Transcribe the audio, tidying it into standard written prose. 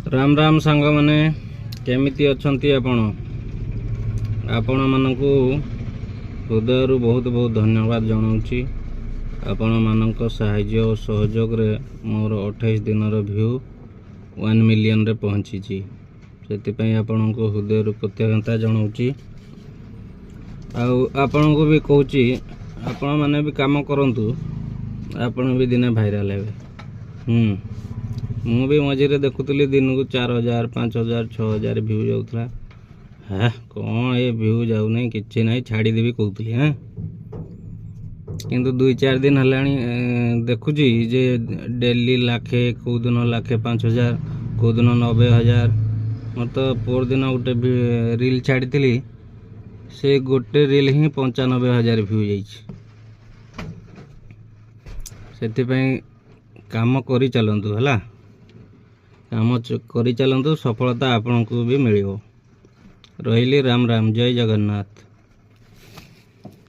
राम राम सांग माने केमिति अछंती आपण मानकु हृदय बहुत बहुत धन्यवाद जनाऊँगी। आपण मानक साहाय्य और सहयोग रे मोर 28 दिन व्यू 1 मिलियन रे पहुँची से आपण को हृदय कृतज्ञता जनाऊँगी। आपण को भी कहूँ आपण माने भी काम करंतु आपण भी दिने भाइराल हेबे। मु भी मझे देखुली दिन को 4000 5000 6000 व्यू जाऊला। हाँ कौन ये व्यू जाऊ नहीं कि ना छाड़देवी कहती। हाँ किंतु 2-4 दिन है देखुची जे डेली लाखे कौ दिन लाखे 5000 कौ दिन 90,000। मत तो पोर दिन गोटे रील छाड़ी से गोटे रील ही 95,000 व्यू जाई। काम करी चलंतु हला काम करी चलंतु सफलता आपन को भी मिलियो। रहिली राम राम जय जगन्नाथ।